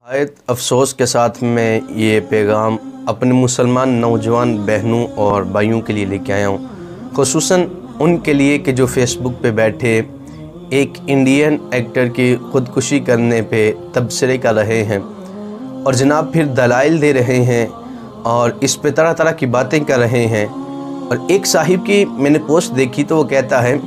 निहायत अफसोस के साथ मैं ये पैगाम अपने मुसलमान नौजवान बहनों और भाइयों के लिए लेके आया हूँ, ख़ुसूसन उनके लिए कि जो फेसबुक पे बैठे एक इंडियन एक्टर की ख़ुदकुशी करने पे तबसरे कर रहे हैं और जनाब फिर दलाइल दे रहे हैं और इस पे तरह तरह की बातें कर रहे हैं। और एक साहिब की मैंने पोस्ट देखी तो वो कहता है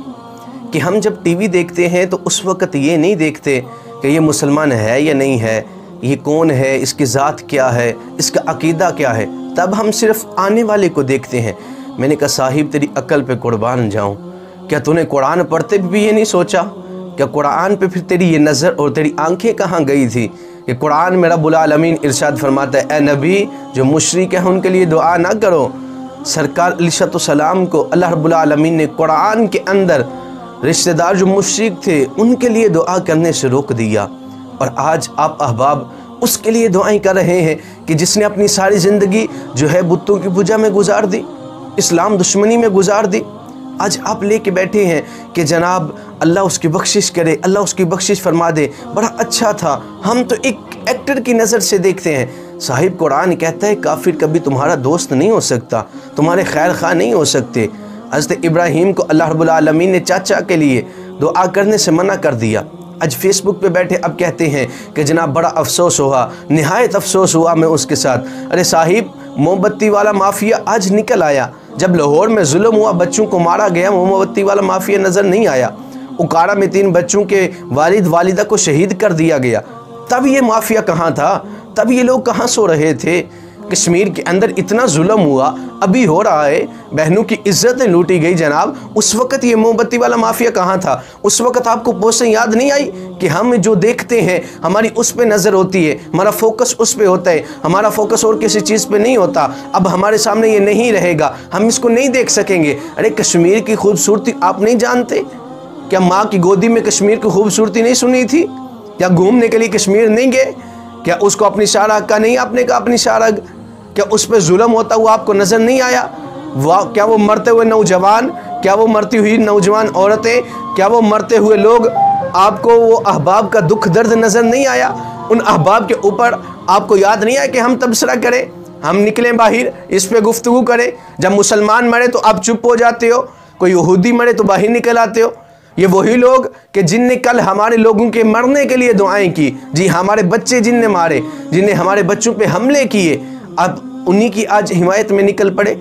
कि हम जब टीवी देखते हैं तो उस वक़्त ये नहीं देखते कि ये मुसलमान है या नहीं है, ये कौन है, इसकी ज़ात क्या है, इसका अकीदा क्या है, तब हम सिर्फ़ आने वाले को देखते हैं। मैंने कहा साहिब तेरी अक्ल पे कुर्बान जाऊं, क्या तूने कुरान पढ़ते भी ये नहीं सोचा? क्या कुरान पे फिर तेरी ये नज़र और तेरी आंखें कहाँ गई थी कि कुरान में रब्बुल आलमीन इरशाद फरमाता है, ए नबी जो मुशरिक है उनके लिए दुआ ना करो। सरकार अलैहिस्सलाम को अल्लाह रब्बुल आलमीन ने कुरान के अंदर रिश्तेदार जो मुशरिक थे उनके लिए दुआ करने से रोक दिया। और आज आप अहबाब उसके लिए दुआएं कर रहे हैं कि जिसने अपनी सारी ज़िंदगी जो है बुतों की पूजा में गुजार दी, इस्लाम दुश्मनी में गुजार दी। आज आप लेके बैठे हैं कि जनाब अल्लाह उसकी बख्शिश करे, अल्लाह उसकी बख्शिश फरमा दे, बड़ा अच्छा था। हम तो एक एक्टर की नज़र से देखते हैं। साहिब कुरान कहता है काफिर कभी तुम्हारा दोस्त नहीं हो सकता, तुम्हारे खैर खा नहीं हो सकते। हज़रत इब्राहीम को अल्लाह रब्बुल आलमीन ने चाचा के लिए दुआ करने से मना कर दिया। आज फेसबुक पे बैठे अब कहते हैं कि जनाब बड़ा अफसोस हुआ, निहायत अफसोस हुआ मैं उसके साथ। अरे साहिब मोमबत्ती वाला माफिया आज निकल आया। जब लाहौर में जुल्म हुआ, बच्चों को मारा गया, मोमबत्ती वाला माफिया नज़र नहीं आया। उकाड़ा में 3 बच्चों के वालिद वालिदा को शहीद कर दिया गया, तब ये माफिया कहाँ था? तब ये लोग कहाँ सो रहे थे? कश्मीर के अंदर इतना जुल्म हुआ, अभी हो रहा है, बहनों की इज्जतें लूटी गई जनाब। उस वक़्त ये मोमबत्ती वाला माफिया कहाँ था? उस वक़्त आपको पोस्टें याद नहीं आई कि हम जो देखते हैं हमारी उस पे नज़र होती है, हमारा फोकस उस पे होता है, हमारा फोकस और किसी चीज़ पे नहीं होता। अब हमारे सामने ये नहीं रहेगा, हम इसको नहीं देख सकेंगे। अरे कश्मीर की खूबसूरती आप नहीं जानते? क्या माँ की गोदी में कश्मीर की खूबसूरती नहीं सुनी थी? क्या घूमने के लिए कश्मीर नहीं गए? क्या उसको अपनी शाहराग का नहीं आपने कहा अपनी शाहराग? क्या उस पर जुल्म होता हुआ आपको नज़र नहीं आया? वाह, क्या वो मरते हुए नौजवान, क्या वो मरती हुई नौजवान औरतें, क्या वो मरते हुए लोग, आपको वो अहबाब का दुख दर्द नज़र नहीं आया? उन अहबाब के ऊपर आपको याद नहीं आया कि हम तबसरा करें, हम निकलें बाहर, इस पे गुफ्तगू करें? जब मुसलमान मरे तो आप चुप हो जाते हो, कोई यहूदी मरे तो बाहर निकल आते हो। ये वही लोग कि जिनने कल हमारे लोगों के मरने के लिए दुआएं की, जी हमारे बच्चे जिनने मारे, जिनने हमारे बच्चों पे हमले किए, अब उन्हीं की आज हिमायत में निकल पड़े।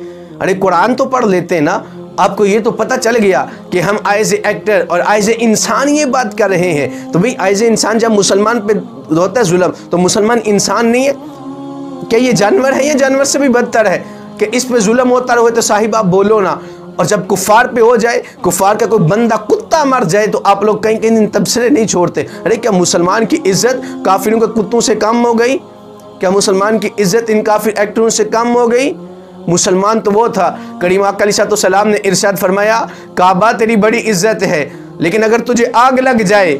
अरे कुरान तो पढ़ लेते ना, आपको ये तो पता चल गया कि हम एज ए एक्टर और एज ए इंसान ये बात कर रहे हैं। तो भाई एज ए इंसान जब मुसलमान पे होता है जुल्म तो मुसलमान इंसान नहीं है क्या? ये जानवर है? ये जानवर से भी बदतर है कि इस पे जुल्म होता रहे तो साहिब आप बोलो ना। और जब कुफ़ार पे हो जाए, कुफ़ार का कोई बंदा कुत्ता मर जाए तो आप लोग कहीं दिन तबसरे नहीं छोड़ते। अरे क्या मुसलमान की इज्जत काफिरों के कुत्तों से कम हो गई? क्या मुसलमान की इज्जत इन काफिर एक्टरों से कम हो गई? मुसलमान तो वो था, करीम आका अलैहिस्सलाम ने इरशाद फरमाया, काबा तेरी बड़ी इज्जत है, लेकिन अगर तुझे आग लग जाए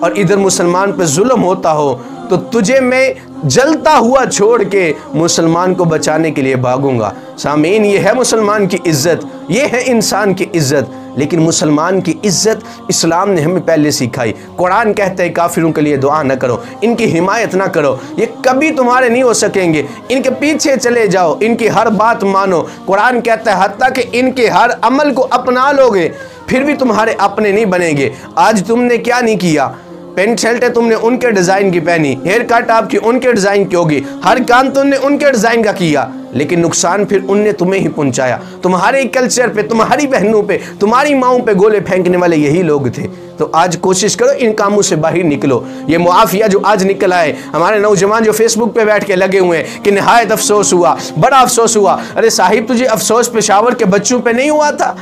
और इधर मुसलमान पे जुल्म होता हो तो तुझे मैं जलता हुआ छोड़ के मुसलमान को बचाने के लिए भागूंगा। सामीन, ये है मुसलमान की इज्जत, ये है इंसान की इज्जत। लेकिन मुसलमान की इज्जत इस्लाम ने हमें पहले सिखाई। कुरान कहता है काफिरों के लिए दुआ न करो, इनकी हिमायत ना करो, ये कभी तुम्हारे नहीं हो सकेंगे, इनके पीछे चले जाओ, इनकी हर बात मानो। कुरान कहता है हत्ता कि इनके हर अमल को अपना लोगे फिर भी तुम्हारे अपने नहीं बनेंगे। आज तुमने क्या नहीं किया? पेंट शर्ट है तुमने उनके डिज़ाइन की पहनी, हेयर कट आपकी उनके डिज़ाइन की होगी, हर काम तुमने उनके डिज़ाइन का किया, लेकिन नुकसान फिर उनने तुम्हें ही पहुंचाया। तुम्हारे कल्चर पे, तुम्हारी बहनों पे, तुम्हारी माओं पे गोले फेंकने वाले यही लोग थे। तो आज कोशिश करो इन कामों से बाहर निकलो। ये मुआफिया जो आज निकल आए, हमारे नौजवान जो फेसबुक पे बैठ के लगे हुए हैं कि निहायत अफसोस हुआ, बड़ा अफसोस हुआ। अरे साहिब तुझे अफसोस पेशावर के बच्चों पे नहीं हुआ था?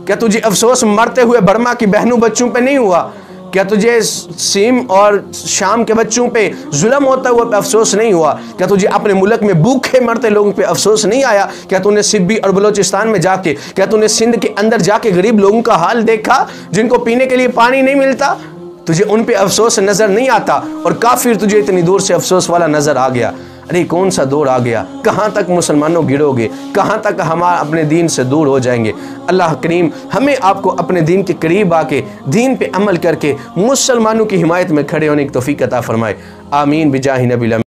क्या तुझे अफसोस मरते हुए बर्मा की बहनों बच्चों पे नहीं हुआ? क्या तुझे सीम और शाम के बच्चों पे जुल्म होता हुआ पे अफसोस नहीं हुआ? क्या तुझे अपने मुल्क में भूखे मरते लोगों पे अफसोस नहीं आया? क्या तूने सिब्बी और बलोचिस्तान में जाके, क्या तूने सिंध के अंदर जाके गरीब लोगों का हाल देखा जिनको पीने के लिए पानी नहीं मिलता? तुझे उन पे अफसोस नज़र नहीं आता और काफिर तुझे इतनी दूर से अफसोस वाला नज़र आ गया। अरे कौन सा दौर आ गया? कहाँ तक मुसलमानों गिरोगे? कहाँ तक हम अपने दीन से दूर हो जाएंगे? अल्लाह करीम हमें आपको अपने दीन के करीब आके दीन पे अमल करके मुसलमानों की हिमायत में खड़े होने की तौफीक अता फरमाए। आमीन बिजाहि नबी।